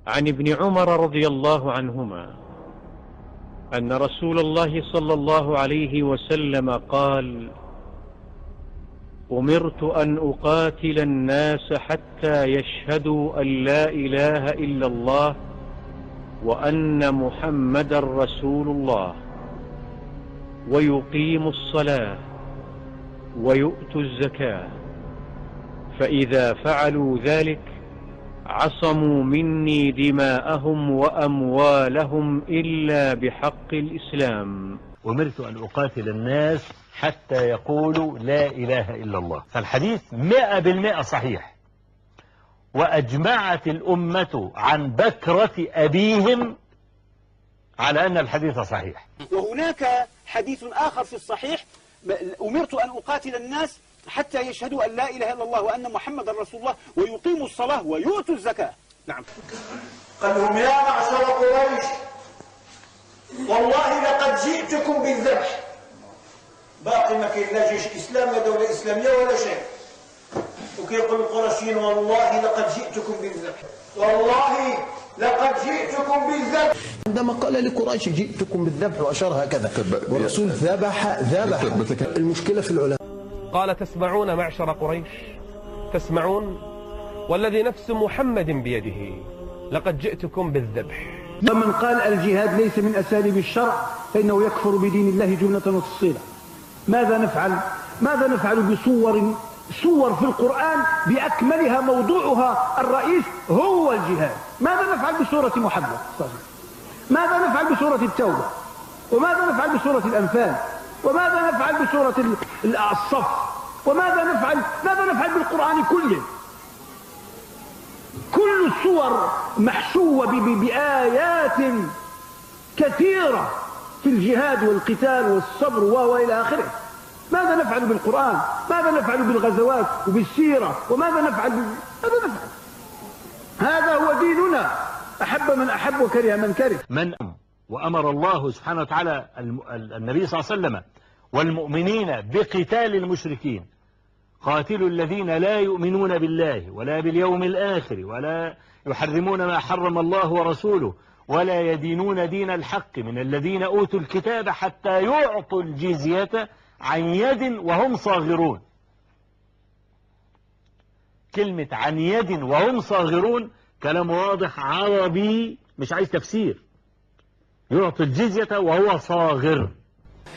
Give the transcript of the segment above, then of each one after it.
عن ابن عمر رضي الله عنهما أن رسول الله صلى الله عليه وسلم قال: أمرت أن أقاتل الناس حتى يشهدوا أن لا إله إلا الله وأن محمدا رسول الله ويقيموا الصلاة ويؤتوا الزكاة، فإذا فعلوا ذلك عصموا مني دماءهم وأموالهم إلا بحق الإسلام. أمرت أن أقاتل الناس حتى يقولوا لا إله إلا الله. فالحديث 100% صحيح، وأجمعت الأمة عن بكرة أبيهم على أن الحديث صحيح. وهناك حديث آخر في الصحيح: أمرت أن أقاتل الناس حتى يشهدوا أن لا إله إلا الله وأن محمد رسول الله ويقيموا الصلاة ويؤتوا الزكاة. نعم. قال لهم: يا معشر قريش، والله لقد جئتكم بالذبح. باقي ما كاين لا جيش إسلام لا دولة إسلامية ولا شيء، وكيقول القرشيين: والله لقد جئتكم بالذبح، والله لقد جئتكم بالذبح. عندما قال لقريش جئتكم بالذبح وأشار هكذا، والرسول ذبح. المشكلة في العلماء. قال: تسمعون معشر قريش، تسمعون والذي نفس محمد بيده لقد جئتكم بالذبح. ومن قال الجهاد ليس من أساليب الشرع فإنه يكفر بدين الله جملة وتفصيلا. ماذا نفعل بصور في القرآن بأكملها موضوعها الرئيس هو الجهاد؟ ماذا نفعل بسورة محمد؟ ماذا نفعل بسورة التوبة؟ وماذا نفعل بسورة الأنفال؟ وماذا نفعل بسورة الصف؟ وماذا نفعل بالقرآن كله؟ كل الصور محشوة بآيات كثيرة في الجهاد والقتال والصبر وإلى آخره. ماذا نفعل بالقرآن؟ ماذا نفعل بالغزوات وبالسيرة؟ وماذا نفعل هذا هو ديننا، أحب من أحب وكره من كره. وأمر الله سبحانه وتعالى النبي صلى الله عليه وسلم والمؤمنين بقتال المشركين: قاتلوا الذين لا يؤمنون بالله ولا باليوم الآخر ولا يحرمون ما حرم الله ورسوله ولا يدينون دين الحق من الذين أوتوا الكتاب حتى يعطوا الجزية عن يد وهم صاغرون. كلمة عن يد وهم صاغرون كلام واضح عربي مش عايز تفسير. يعطوا الجزية وهو صاغر.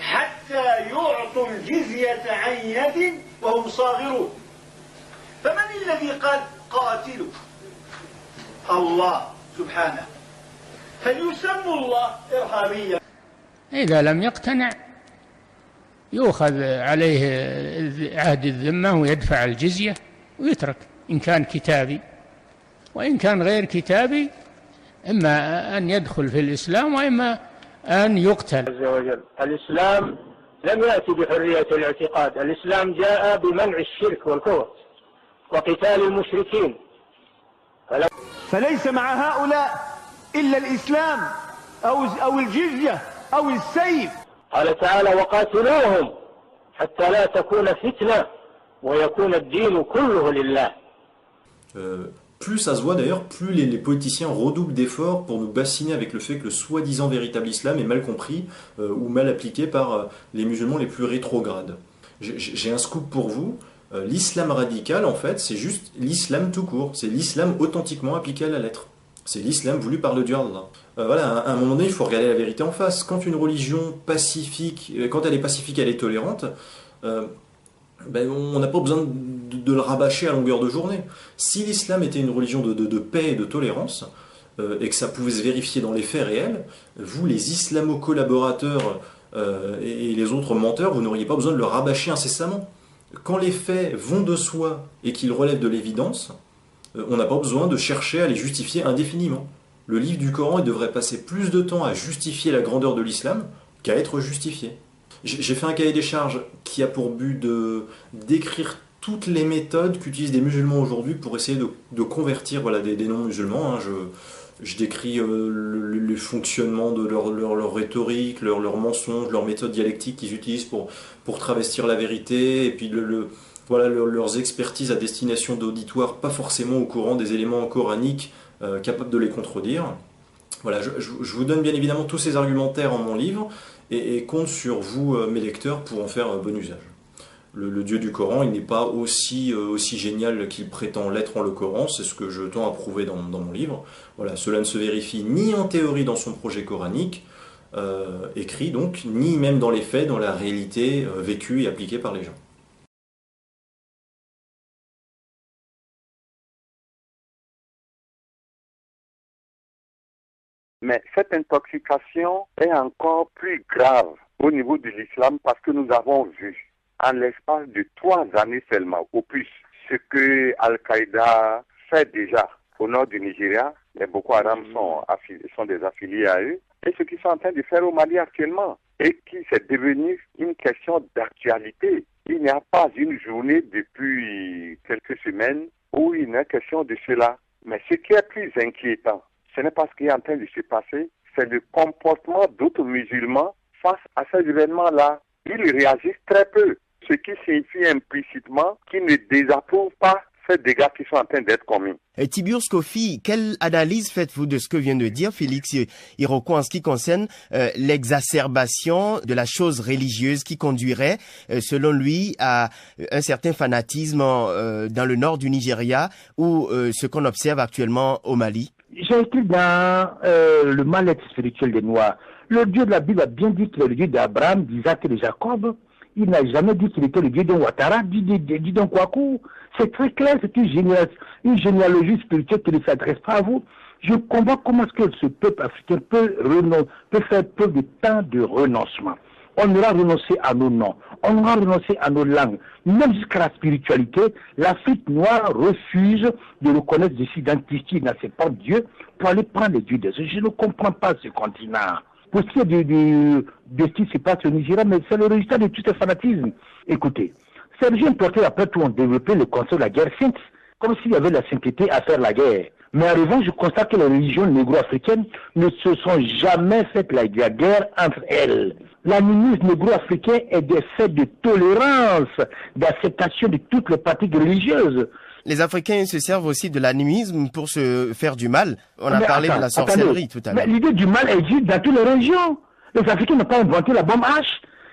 حتى يعطوا الجزية عن يد وهم صاغرون. فمن الذي قال قاتلوا؟ الله سبحانه. فليسموا الله إرهابيا. إذا لم يقتنع يؤخذ عليه عهد الذمة ويدفع الجزية ويترك، إن كان كتابي، وإن كان غير كتابي إما أن يدخل في الإسلام وإما أن يقتل. عز وجل الإسلام لم يأتي بحرية الاعتقاد، الإسلام جاء بمنع الشرك والكفر وقتال المشركين. فليس مع هؤلاء إلا الإسلام أو الجزية أو السيف. قال تعالى: وقاتلوهم حتى لا تكون فتنة ويكون الدين كله لله. Plus ça se voit d'ailleurs, plus les politiciens redoublent d'efforts pour nous bassiner avec le fait que le soi-disant véritable islam est mal compris ou mal appliqué par les musulmans les plus rétrogrades. J'ai un scoop pour vous. L'islam radical, en fait, c'est juste l'islam tout court. C'est l'islam authentiquement appliqué à la lettre. C'est l'islam voulu par le Dieu Allah. Voilà, à un moment donné, il faut regarder la vérité en face. Quand une religion pacifique, quand elle est pacifique, elle est tolérante, on n'a pas besoin de le rabâcher à longueur de journée. Si l'islam était une religion de paix et de tolérance, et que ça pouvait se vérifier dans les faits réels, vous, les islamo-collaborateurs et les autres menteurs, vous n'auriez pas besoin de le rabâcher incessamment. Quand les faits vont de soi et qu'ils relèvent de l'évidence, on n'a pas besoin de chercher à les justifier indéfiniment. Le livre du Coran, il devrait passer plus de temps à justifier la grandeur de l'islam qu'à être justifié. J'ai fait un cahier des charges qui a pour but d'écrire toutes les méthodes qu'utilisent des musulmans aujourd'hui pour essayer de convertir des non-musulmans. Je décris le fonctionnement de leur rhétorique, leur mensonge, leur méthode dialectique qu'ils utilisent pour travestir la vérité, et puis voilà, leurs expertises à destination d'auditoires pas forcément au courant des éléments coraniques capables de les contredire. Voilà, je vous donne bien évidemment tous ces argumentaires en mon livre et compte sur vous, mes lecteurs, pour en faire bon usage. Le Dieu du Coran, il n'est pas aussi génial qu'il prétend l'être en le Coran, c'est ce que je tends à prouver dans mon livre. Voilà, cela ne se vérifie ni en théorie dans son projet coranique, écrit donc, ni même dans les faits, dans la réalité vécue et appliquée par les gens. Mais cette intoxication est encore plus grave au niveau de l'islam parce que nous avons vu, en l'espace de 3 années seulement, au plus, ce que Al-Qaïda fait déjà au nord du Nigeria. Les Boko Haram sont des affiliés à eux. Et ce qu'ils sont en train de faire au Mali actuellement, et qui c'est devenu une question d'actualité. Il n'y a pas une journée depuis quelques semaines où il n'est question de cela. Mais ce qui est plus inquiétant, ce n'est pas ce qui est en train de se passer, c'est le comportement d'autres musulmans face à ces événements-là. Ils réagissent très peu, ce qui signifie implicitement qu'ils ne désapprouvent pas ces dégâts qui sont en train d'être commis. Tiburce Kofi, quelle analyse faites-vous de ce que vient de dire Félix Iroko en ce qui concerne l'exacerbation de la chose religieuse qui conduirait, selon lui, à un certain fanatisme dans le nord du Nigeria ou ce qu'on observe actuellement au Mali? J'ai écrit dans le mal-être spirituel des Noirs. Le Dieu de la Bible a bien dit qu'il est le Dieu d'Abraham, d'Isaac et de Jacob. Il n'a jamais dit qu'il était le Dieu d'un Ouattara, dit d'un Kwaku. C'est très clair, c'est une généalogie spirituelle qui ne s'adresse pas à vous. Je comprends comment est-ce que ce peuple africain peut faire preuve de temps de renoncement. On aura renoncé à nos noms, on aura renoncé à nos langues, même jusqu'à la spiritualité. L'Afrique noire refuse de reconnaître, de s'identifier dans ses propres dieux pour aller prendre les dieux des autres. Je ne comprends pas ce continent. Pour ce qui est de ce qui se passe au Nigeria, mais c'est le résultat de tout ce fanatisme. Écoutez, ces régimes portés après tout ont développé le concept de la guerre sainte, comme s'il y avait de la sainteté à faire la guerre. Mais en revanche, je constate que les religions négro-africaines ne se sont jamais fait la guerre entre elles. L'animisme négro-africain est des faits de tolérance, d'acceptation de toutes les pratiques religieuses. Les Africains se servent aussi de l'animisme pour se faire du mal. On a parlé de la sorcellerie tout à l'heure. Mais l'idée du mal existe dans toutes les régions. Les Africains n'ont pas inventé la bombe H.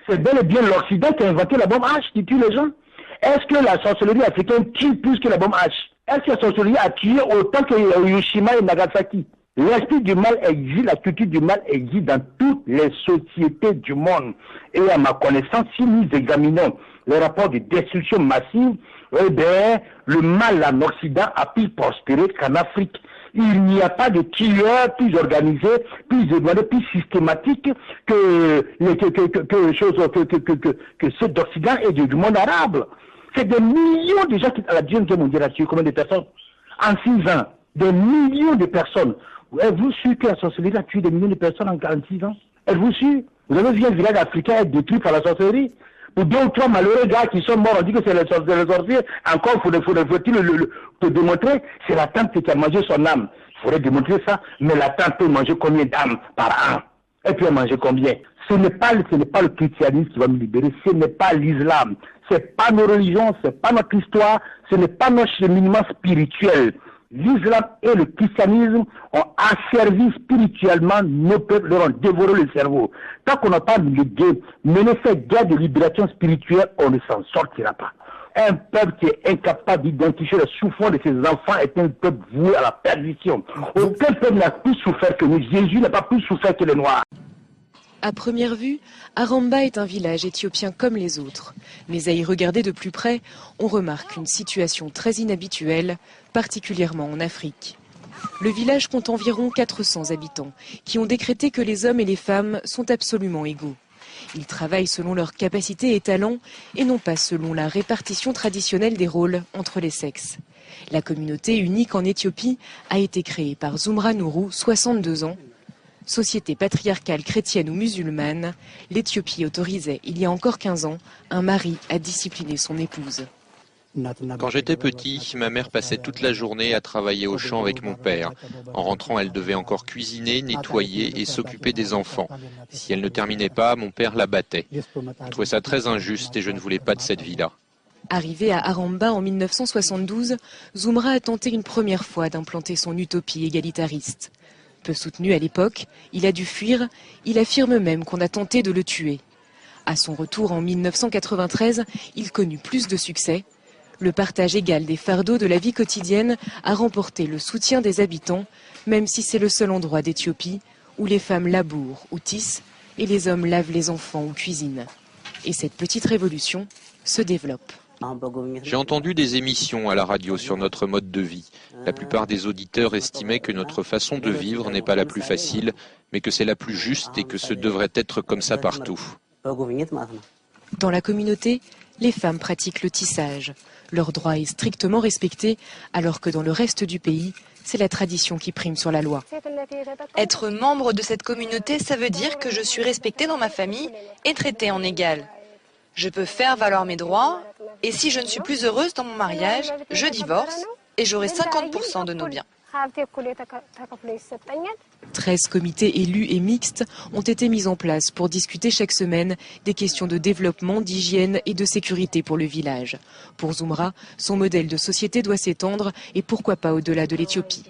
C'est bel et bien l'Occident qui a inventé la bombe H, qui tue les gens. Est-ce que la sorcellerie africaine tue plus que la bombe H? Est-ce que la sorcellerie a tué autant que Hiroshima et Nagasaki? L'esprit du mal existe, la culture du mal existe dans toutes les sociétés du monde. Et à ma connaissance, si nous examinons les rapports de destruction massive, eh bien, le mal en Occident a plus prospéré qu'en Afrique. Il n'y a pas de tueurs plus organisés, plus systématiques que ceux d'Occident et du monde arabe. C'est des millions de gens qui, à la Deuxième Guerre mondiale, a tué combien de personnes? En 6 ans, des millions de personnes. Êtes-vous sûr que la sorcellerie a tué des millions de personnes en 46 ans? Êtes-vous sûr? Vous avez vu un village africain être détruit par la sorcellerie? Pour 2 ou 3 malheureux gars qui sont morts, on dit que c'est les sorciers. Encore, faut-il le démontrer? C'est la tante qui a mangé son âme. Il faudrait démontrer ça. Mais la tante peut manger combien d'âmes par an? Et puis elle manger combien? Ce n'est pas le christianisme qui va nous libérer. Ce n'est pas l'islam. C'est pas nos religions. C'est pas notre histoire. Ce n'est pas notre cheminement spirituel. L'islam et le christianisme ont asservi spirituellement nos peuples, leur ont dévoré le cerveau. Tant qu'on n'a pas mené cette guerre de libération spirituelle, on ne s'en sortira pas. Un peuple qui est incapable d'identifier les souffrances de ses enfants est un peuple voué à la perdition. Aucun peuple n'a plus souffert que nous. Jésus n'a pas plus souffert que les Noirs. À première vue, Aramba est un village éthiopien comme les autres. Mais à y regarder de plus près, on remarque une situation très inhabituelle, particulièrement en Afrique. Le village compte environ 400 habitants, qui ont décrété que les hommes et les femmes sont absolument égaux. Ils travaillent selon leurs capacités et talents, et non pas selon la répartition traditionnelle des rôles entre les sexes. La communauté unique en Éthiopie a été créée par Zumra Nourou, 62 ans. Société patriarcale chrétienne ou musulmane, l'Éthiopie autorisait, il y a encore 15 ans, un mari à discipliner son épouse. Quand j'étais petit, ma mère passait toute la journée à travailler au champ avec mon père. En rentrant, elle devait encore cuisiner, nettoyer et s'occuper des enfants. Si elle ne terminait pas, mon père la battait. Je trouvais ça très injuste et je ne voulais pas de cette vie-là. Arrivé à Aramba en 1972, Zoumra a tenté une première fois d'implanter son utopie égalitariste. Peu soutenu à l'époque, il a dû fuir, il affirme même qu'on a tenté de le tuer. À son retour en 1993, il connut plus de succès. Le partage égal des fardeaux de la vie quotidienne a remporté le soutien des habitants, même si c'est le seul endroit d'Éthiopie où les femmes labourent ou tissent et les hommes lavent les enfants ou cuisinent. Et cette petite révolution se développe. J'ai entendu des émissions à la radio sur notre mode de vie. La plupart des auditeurs estimaient que notre façon de vivre n'est pas la plus facile, mais que c'est la plus juste et que ce devrait être comme ça partout. Dans la communauté, les femmes pratiquent le tissage. Leur droit est strictement respecté, alors que dans le reste du pays, c'est la tradition qui prime sur la loi. Être membre de cette communauté, ça veut dire que je suis respectée dans ma famille et traitée en égal. Je peux faire valoir mes droits, et si je ne suis plus heureuse dans mon mariage, je divorce et j'aurai 50% de nos biens. 13 comités élus et mixtes ont été mis en place pour discuter chaque semaine des questions de développement, d'hygiène et de sécurité pour le village. Pour Zoumra, son modèle de société doit s'étendre et pourquoi pas au-delà de l'Éthiopie.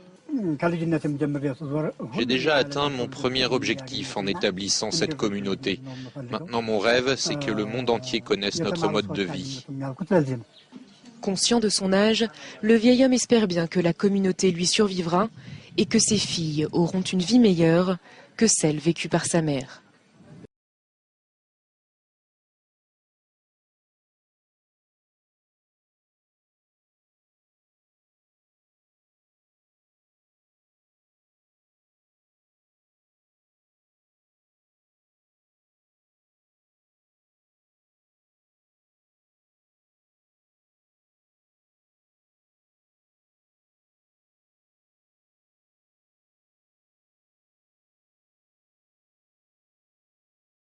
J'ai déjà atteint mon premier objectif en établissant cette communauté. Maintenant, mon rêve, c'est que le monde entier connaisse notre mode de vie. Conscient de son âge, le vieil homme espère bien que la communauté lui survivra et que ses filles auront une vie meilleure que celle vécue par sa mère.